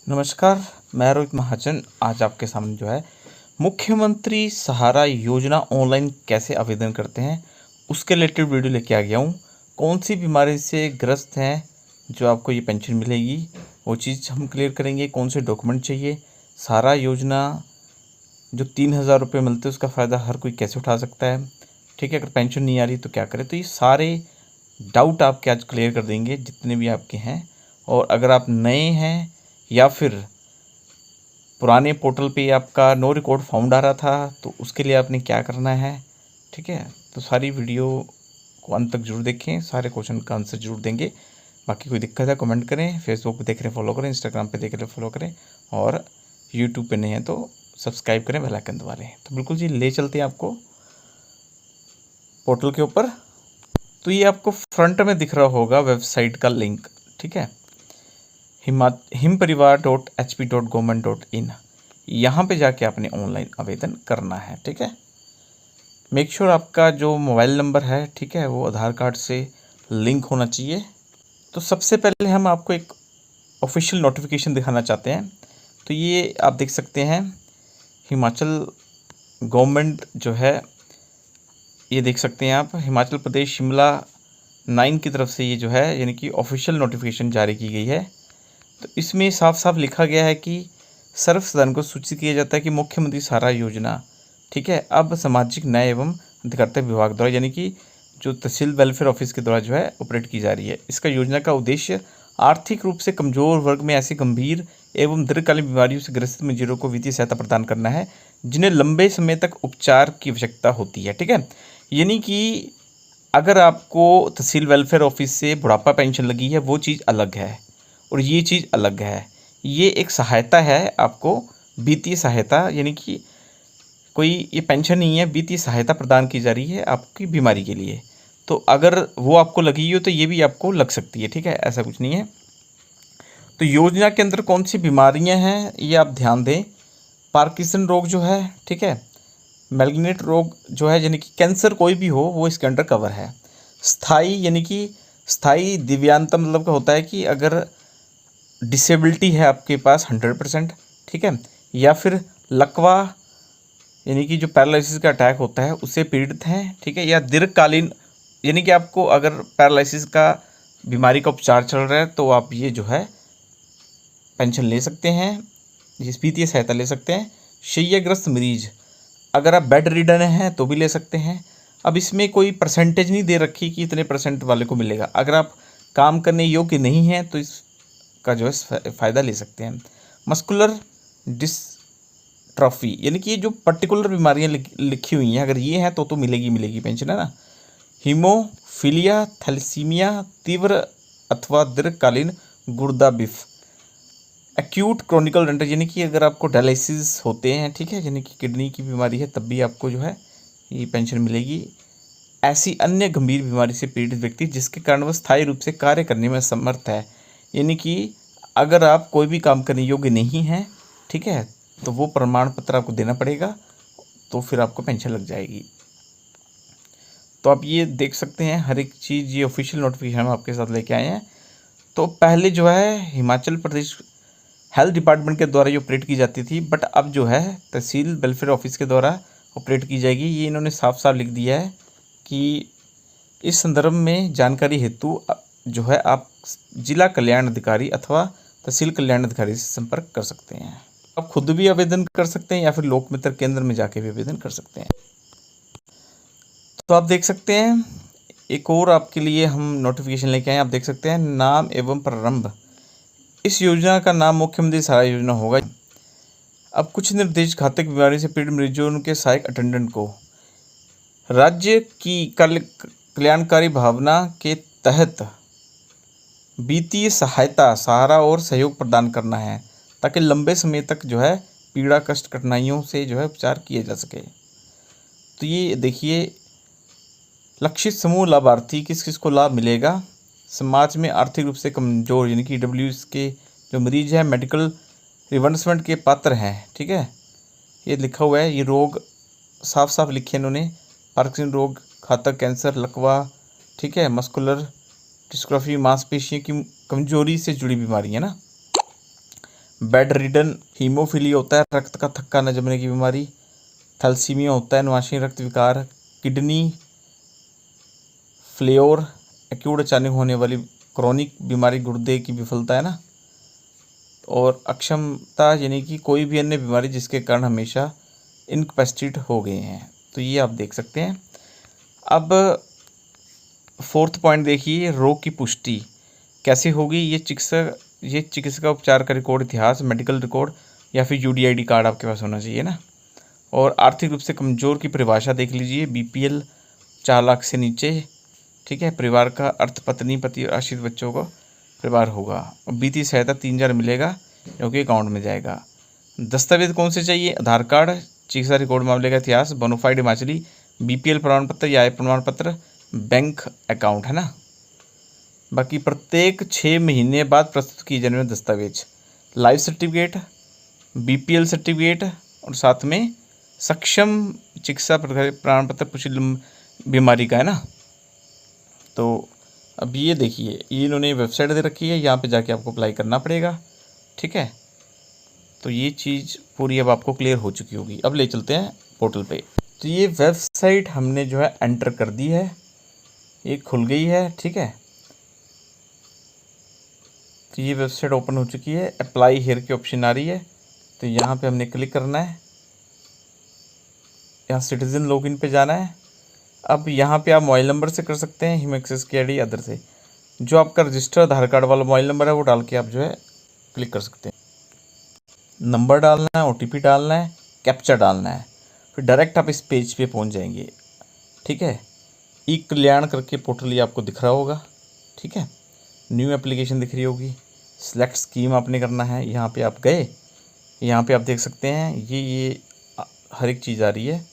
नमस्कार, मैं रोहित महाजन आज आपके सामने जो है मुख्यमंत्री सहारा योजना ऑनलाइन कैसे आवेदन करते हैं उसके रिलेटेड वीडियो लेके आ गया हूँ। कौन सी बीमारी से ग्रस्त हैं जो आपको ये पेंशन मिलेगी वो चीज़ हम क्लियर करेंगे। कौन से डॉक्यूमेंट चाहिए, सहारा योजना जो 3,000 रुपये मिलते हैं उसका फ़ायदा हर कोई कैसे उठा सकता है, ठीक है। अगर पेंशन नहीं आ रही तो क्या करें, तो ये सारे डाउट आपके आज क्लियर कर देंगे जितने भी आपके हैं। और अगर आप नए हैं या फिर पुराने पोर्टल पे आपका नो रिकॉर्ड फाउंड आ रहा था तो उसके लिए आपने क्या करना है, ठीक है। तो सारी वीडियो को अंत तक जरूर देखें, सारे क्वेश्चन का आंसर जरूर देंगे। बाकी कोई दिक्कत है कमेंट करें, फेसबुक पे देख रहे फॉलो करें, इंस्टाग्राम पे देख रहे फॉलो करें और यूट्यूब पे नहीं है तो सब्सक्राइब करें, बेल आइकन दबा लें। तो बिल्कुल जी ले चलते हैं आपको पोर्टल के ऊपर। तो ये आपको फ्रंट में दिख रहा होगा वेबसाइट का लिंक, ठीक है, himparivar.hp.government.in। यहाँ पे जाके आपने ऑनलाइन आवेदन करना है, ठीक है। मेक श्योर आपका जो मोबाइल नंबर है, ठीक है, वो आधार कार्ड से लिंक होना चाहिए। तो सबसे पहले हम आपको एक ऑफिशियल नोटिफिकेशन दिखाना चाहते हैं। तो ये आप देख सकते हैं हिमाचल गवर्नमेंट जो है, ये देख सकते हैं आप, हिमाचल प्रदेश शिमला 9 की तरफ से ये जो है यानी कि ऑफिशियल नोटिफिकेशन जारी की गई है। तो इसमें साफ साफ लिखा गया है कि सर्वसाधारण को सूचित किया जाता है कि मुख्यमंत्री सहारा योजना, ठीक है, अब सामाजिक न्याय एवं अधिकारिता विभाग द्वारा यानी कि जो तहसील वेलफेयर ऑफिस के द्वारा जो है ऑपरेट की जा रही है। इसका योजना का उद्देश्य आर्थिक रूप से कमजोर वर्ग में ऐसी गंभीर एवं दीर्घकालीन बीमारियों से ग्रसित मरीजों को वित्तीय सहायता प्रदान करना है जिन्हें लंबे समय तक उपचार की आवश्यकता होती है, ठीक है। यानी कि अगर आपको तहसील वेलफेयर ऑफिस से बुढ़ापा पेंशन लगी है वो चीज़ अलग है और ये चीज़ अलग है। ये एक सहायता है आपको, वित्तीय सहायता, यानी कि कोई ये पेंशन नहीं है, वित्तीय सहायता प्रदान की जा रही है आपकी बीमारी के लिए। तो अगर वो आपको लगी हो तो ये भी आपको लग सकती है, ठीक है, ऐसा कुछ नहीं है। तो योजना के अंदर कौन सी बीमारियां हैं ये आप ध्यान दें। पार्किंसन रोग जो है, ठीक है, मैलिग्नेंट रोग जो है यानी कि कैंसर कोई भी हो वो इसके अंडर कवर है। स्थाई यानी कि स्थाई दिव्यांगता मतलब का होता है कि अगर डिसेबिलिटी है आपके पास 100%, ठीक है, या फिर लकवा यानी कि जो पैरालिसिस का अटैक होता है उससे पीड़ित हैं, ठीक है, या दीर्घकालीन यानी कि आपको अगर पैरालिसिस का बीमारी का उपचार चल रहा है तो आप ये जो है पेंशन ले सकते हैं, ये वित्तीय सहायता ले सकते हैं। शैय्याग्रस्त मरीज, अगर आप बेड रिडन हैं तो भी ले सकते हैं। अब इसमें कोई परसेंटेज नहीं दे रखी कि इतने परसेंट वाले को मिलेगा। अगर आप काम करने योग्य नहीं हैं तो इसका जो है फ़ायदा ले सकते हैं। मस्कुलर डिस्ट्रॉफी यानी कि ये जो पर्टिकुलर बीमारियां लिखी हुई हैं अगर ये हैं तो मिलेगी पेंशन, है ना। हीमोफीलिया, थैलेसीमिया, तीव्र अथवा दीर्घकालीन गुर्दा बिफ, एक्यूट क्रोनिकल रेंटल यानी कि अगर आपको डायलिसिस होते हैं, ठीक है, यानी कि किडनी की बीमारी है तब भी आपको जो है ये पेंशन मिलेगी। ऐसी अन्य गंभीर बीमारी से पीड़ित व्यक्ति जिसके कारण वह स्थायी रूप से कार्य करने में असमर्थ है, यानी कि अगर आप कोई भी काम करने योग्य नहीं हैं, ठीक है, तो वो प्रमाण पत्र आपको देना पड़ेगा तो फिर आपको पेंशन लग जाएगी। तो आप ये देख सकते हैं हर एक चीज़, ये ऑफिशियल नोटिफिकेशन हम आपके साथ लेके आए हैं। तो पहले जो है हिमाचल प्रदेश हेल्थ डिपार्टमेंट के द्वारा ये ऑपरेट की जाती थी, बट अब जो है तहसील वेलफेयर ऑफिस के द्वारा ऑपरेट की जाएगी। ये इन्होंने साफ साफ लिख दिया है कि इस संदर्भ में जानकारी हेतु जो है आप जिला कल्याण अधिकारी अथवा तहसील कल्याण अधिकारी से संपर्क कर सकते हैं। आप खुद भी आवेदन कर सकते हैं या फिर लोक मित्र केंद्र में जाके भी आवेदन कर सकते हैं। तो आप देख सकते हैं एक और आपके लिए हम नोटिफिकेशन लेके आए। आप देख सकते हैं नाम एवं प्रारंभ, इस योजना का नाम मुख्यमंत्री सहारा योजना होगा। अब कुछ निर्देश घातक बीमारी से पीड़ित मरीजों उनके सहायक अटेंडेंट को राज्य की कल्याणकारी भावना के तहत वित्तीय सहायता, सहारा और सहयोग प्रदान करना है ताकि लंबे समय तक जो है पीड़ा, कष्ट, कठिनाइयों से जो है उपचार किए जा सके। तो ये देखिए लक्षित समूह लाभार्थी किस किस को लाभ मिलेगा। समाज में आर्थिक रूप से कमजोर यानी कि EWS के जो मरीज हैं मेडिकल रिवर्समेंट के पात्र हैं, ठीक है, ये लिखा हुआ है। ये रोग साफ साफ लिखे इन्होंने, पार्किंसन रोग, घातक कैंसर, लकवा, ठीक है, मस्कुलर डिस्ट्रॉफी, मांसपेशियों की कमजोरी से जुड़ी बीमारी है ना। बेड रिडन, हीमोफीलिया होता है रक्त का थक्का न जमने की बीमारी, थैलेसीमिया होता है अनुवांशिक रक्त विकार, किडनी फ्लेयर, एक्यूट अचानक होने वाली क्रोनिक बीमारी गुर्दे की विफलता है ना, और अक्षमता यानी कि कोई भी अन्य बीमारी जिसके कारण हमेशा इनकैपेसिटेट हो गए हैं। तो ये आप देख सकते हैं। अब फोर्थ पॉइंट देखिए, रोग की पुष्टि कैसे होगी। ये चिकित्सा उपचार का रिकॉर्ड, इतिहास, मेडिकल रिकॉर्ड या फिर यूडीआईडी कार्ड आपके पास होना चाहिए ना। और आर्थिक रूप से कमज़ोर की परिभाषा देख लीजिए, बीपीएल 4 लाख से नीचे, ठीक है। परिवार का अर्थ पत्नी, पति और आश्रित बच्चों का परिवार होगा। और वित्तीय सहायता 3000 मिलेगा जो कि अकाउंट में जाएगा। दस्तावेज कौन से चाहिए, आधार कार्ड, चिकित्सा रिकॉर्ड मामले का इतिहास, बोनाफाइड हिमाचली, बीपीएल प्रमाण पत्र या आय प्रमाण पत्र, बैंक अकाउंट है ना। बाकी प्रत्येक 6 महीने बाद प्रस्तुत किए जाने वाले दस्तावेज, लाइफ सर्टिफिकेट, बीपीएल सर्टिफिकेट और साथ में सक्षम चिकित्सा प्रमाण पत्र पुष्टि बीमारी का है ना। तो अब ये देखिए, ये इन्होंने वेबसाइट दे रखी है, यहाँ पे जाके आपको अप्लाई करना पड़ेगा, ठीक है। तो ये चीज़ पूरी अब आपको क्लियर हो चुकी होगी। अब ले चलते हैं पोर्टल पे। तो ये वेबसाइट हमने जो है एंटर कर दी है, ये खुल गई है, ठीक है। तो ये वेबसाइट ओपन हो चुकी है, अप्लाई हियर की ऑप्शन आ रही है, तो यहाँ पे हमने क्लिक करना है। यहाँ सिटीजन लॉगिन पे जाना है। अब यहाँ पे आप मोबाइल नंबर से कर सकते हैं, हिम एक्सेस की आईडी अदर से। जो आपका रजिस्टर आधार कार्ड वाला मोबाइल नंबर है वो डाल के आप जो है क्लिक कर सकते हैं। नंबर डालना है, ओटीपी डालना है, कैप्चा डालना है, फिर डायरेक्ट आप इस पेज पे पहुँच जाएंगे, ठीक है। ई कल्याण करके पोर्टल ये आपको दिख रहा होगा, ठीक है। न्यू एप्लीकेशन दिख रही होगी, सिलेक्ट स्कीम आपने करना है। यहाँ पे आप गए, यहाँ पे आप देख सकते हैं ये हर एक चीज़ आ रही है।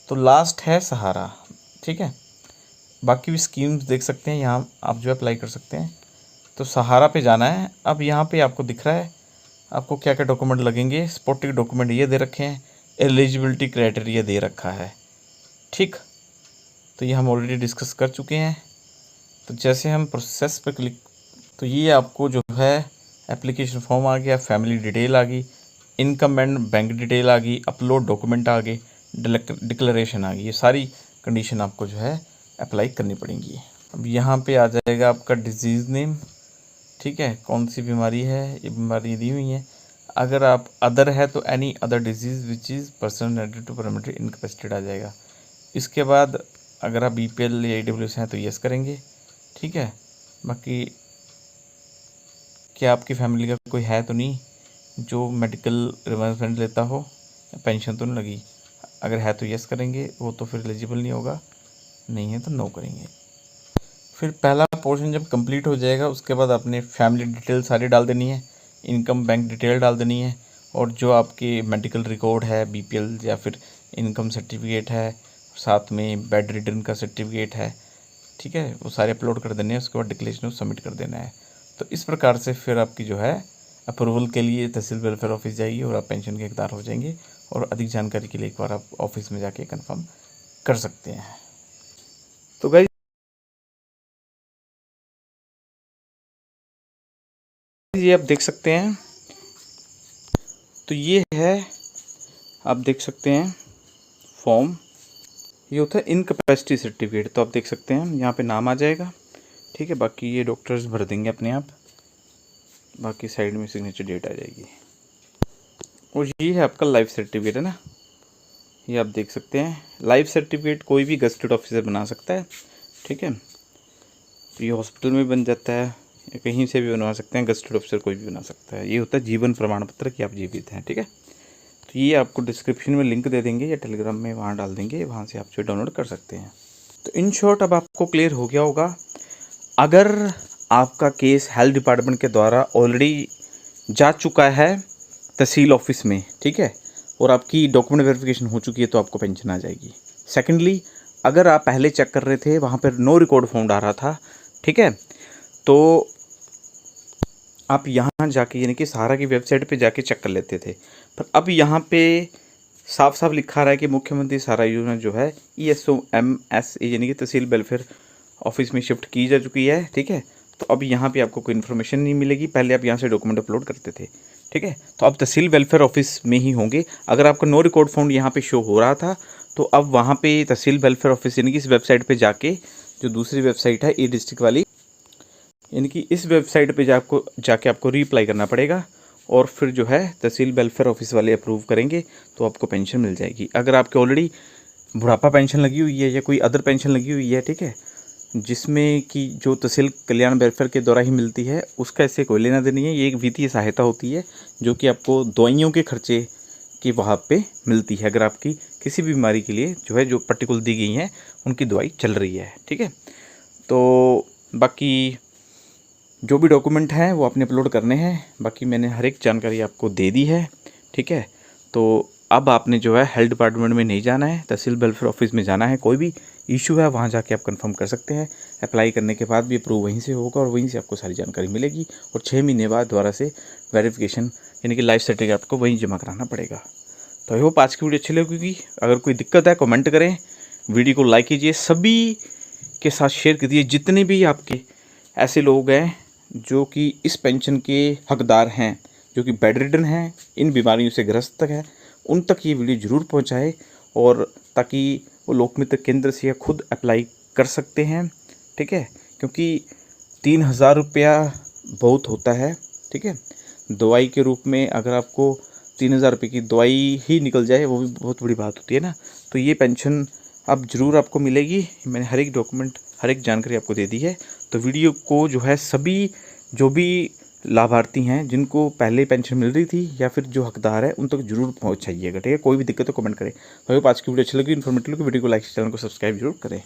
तो लास्ट है सहारा, ठीक है। बाकी भी स्कीम्स देख सकते हैं, यहाँ आप जो अप्लाई कर सकते हैं। तो सहारा पे जाना है। अब यहाँ पे आपको दिख रहा है आपको क्या क्या डॉक्यूमेंट लगेंगे। सपोर्टिंग डॉक्यूमेंट ये दे रखे हैं, एलिजिबिलिटी क्राइटेरिया दे रखा है, ठीक। तो ये हम ऑलरेडी डिस्कस कर चुके हैं। तो जैसे हम प्रोसेस पर क्लिक, तो ये आपको जो है एप्लीकेशन फॉर्म आ गया, फैमिली डिटेल आ गई, इनकम एंड बैंक डिटेल आ गई, अपलोड डॉक्यूमेंट आ गए, डिक्लेरेशन आ गई। ये सारी कंडीशन आपको जो है अप्लाई करनी पड़ेंगी। अब यहाँ पे आ जाएगा आपका डिजीज़ नेम, ठीक है, कौन सी बीमारी है, ये बीमारी दी हुई है। अगर आप अदर है तो any other disease which is person related to permanent incapacitated आ जाएगा। इसके बाद अगर आप बीपीएल या ईडब्ल्यूएस हैं तो यस करेंगे, ठीक है। बाकी क्या आपकी फैमिली का कोई है तो नहीं जो मेडिकल रिमबर्समेंट लेता हो, पेंशन तो नहीं लगी। अगर है तो यस करेंगे, वो तो फिर एलिजिबल नहीं होगा, नहीं है तो नो करेंगे। फिर पहला पोर्शन जब कंप्लीट हो जाएगा उसके बाद आपने फैमिली डिटेल सारी डाल देनी है, इनकम बैंक डिटेल डाल देनी है, और जो आपके मेडिकल रिकॉर्ड है, बीपीएल या फिर इनकम सर्टिफिकेट है, साथ में बेड रिडन का सर्टिफिकेट है, ठीक है, वो सारे अपलोड कर देने हैं। उसके बाद डिक्लेरेशन सबमिट कर देना है। तो इस प्रकार से फिर आपकी जो है अप्रूवल के लिए तहसील वेलफेयर ऑफिस जाइए और आप पेंशन के हकदार हो जाएंगे। और अधिक जानकारी के लिए एक बार आप ऑफिस में जाके कंफर्म कर सकते हैं। तो गाइस ये आप देख सकते हैं, तो ये है, आप देख सकते हैं फॉर्म, ये होता है इनकैपेसिटी सर्टिफिकेट। तो आप देख सकते हैं यहाँ पे नाम आ जाएगा, ठीक है। बाकी ये डॉक्टर्स भर देंगे अपने आप, बाकी साइड में सिग्नेचर डेट आ जाएगी। और ये है आपका लाइफ सर्टिफिकेट है ना, ये आप देख सकते हैं। लाइफ सर्टिफिकेट कोई भी गज़टेड ऑफिसर बना सकता है, ठीक है। ये हॉस्पिटल में बन जाता है या कहीं से भी बनवा सकते हैं, गज़टेड ऑफिसर कोई भी बना सकता है। ये होता है जीवन प्रमाण पत्र कि आप जीवित हैं, ठीक है। तो ये आपको डिस्क्रिप्शन में लिंक दे देंगे या टेलीग्राम में वहाँ डाल देंगे, वहाँ से आप जो डाउनलोड कर सकते हैं। तो इन शॉर्ट अब आपको क्लियर हो गया होगा। अगर आपका केस हेल्थ डिपार्टमेंट के द्वारा ऑलरेडी जा चुका है तहसील ऑफिस में, ठीक है, और आपकी डॉक्यूमेंट वेरिफिकेशन हो चुकी है तो आपको पेंशन आ जाएगी। सेकेंडली, अगर आप पहले चेक कर रहे थे वहाँ पर नो रिकॉर्ड फॉर्म आ रहा था, ठीक है, तो आप यहाँ जाके यानी कि सहारा की वेबसाइट पे जाके चेक कर लेते थे। पर अब यहाँ पे साफ साफ लिखा रहा है कि मुख्यमंत्री सहारा योजना जो है ESOMS यानी कि तहसील वेलफेयर ऑफिस में शिफ्ट की जा चुकी है, ठीक है। तो अब यहाँ पे आपको कोई इन्फॉर्मेशन नहीं मिलेगी। पहले आप यहाँ से डॉक्यूमेंट अपलोड करते थे, ठीक है। तो अब तहसील वेलफेयर ऑफिस में ही होंगे। अगर आपका नो रिकॉर्ड फाउंड यहाँ पे शो हो रहा था, तो अब वहाँ पे तहसील वेलफेयर ऑफिस यानी कि इस वेबसाइट पे जाके, जो दूसरी वेबसाइट है ई डिस्ट्रिक्ट वाली, यानी कि इस वेबसाइट पे जाके आपको रीअप्लाई करना पड़ेगा और फिर जो है तहसील वेलफेयर ऑफिस वाले अप्रूव करेंगे तो आपको पेंशन मिल जाएगी। अगर आपके ऑलरेडी बुढ़ापा पेंशन लगी हुई है या कोई अदर पेंशन लगी हुई है, ठीक है, जिसमें कि जो तहसील कल्याण वेलफेयर के द्वारा ही मिलती है, उसका इससे कोई लेना देना नहीं है। ये एक वित्तीय सहायता होती है जो कि आपको दवाइयों के खर्चे की वहाँ पे मिलती है। अगर आपकी किसी भी बीमारी के लिए जो है जो पर्टिकुलर दी गई हैं उनकी दवाई चल रही है, ठीक है। तो बाकी जो भी डॉक्यूमेंट हैं वो आपने अपलोड करने हैं। बाकी मैंने हर एक जानकारी आपको दे दी है, ठीक है। तो अब आपने जो है हेल्थ डिपार्टमेंट में नहीं जाना है, तहसील वेलफेयर ऑफिस में जाना है। कोई भी इशू है वहाँ जाके आप कंफर्म कर सकते हैं। अप्लाई करने के बाद भी अप्रूव वहीं से होगा और वहीं से आपको सारी जानकारी मिलेगी और 6 महीने बाद दोबारा से वेरिफिकेशन यानी कि लाइफ सर्टिफिकेट आपको वहीं जमा कराना पड़ेगा। तो आई होप आज की वीडियो अच्छी लगेगी। अगर कोई दिक्कत है कमेंट करें, वीडियो को लाइक कीजिए, सभी के साथ शेयर कीजिए। जितने भी आपके ऐसे लोग हैं जो कि इस पेंशन के हकदार हैं, जो कि बेड रिडन हैं, इन बीमारियों से ग्रस्त है, उन तक ये वीडियो ज़रूर पहुंचाएं और ताकि वो लोकमित्र केंद्र से खुद अप्लाई कर सकते हैं, ठीक है। क्योंकि 3000 रुपया बहुत होता है, ठीक है। दवाई के रूप में अगर आपको 3000 रुपये की दवाई ही निकल जाए वो भी बहुत बड़ी बात होती है ना। तो ये पेंशन अब ज़रूर आपको मिलेगी। मैंने हर एक डॉक्यूमेंट, हर एक जानकारी आपको दे दी है। तो वीडियो को जो है सभी जो भी लाभार्थी हैं जिनको पहले पेंशन मिल रही थी या फिर जो हकदार है उन तक जरूर पहुंचाइएगा, ठीक है। कोई भी दिक्कत हो कमेंट करें। तो आज की वीडियो अच्छी लगी, इन्फॉर्मेटिव लगी, वीडियो को लाइक, चैनल को सब्सक्राइब जरूर करें।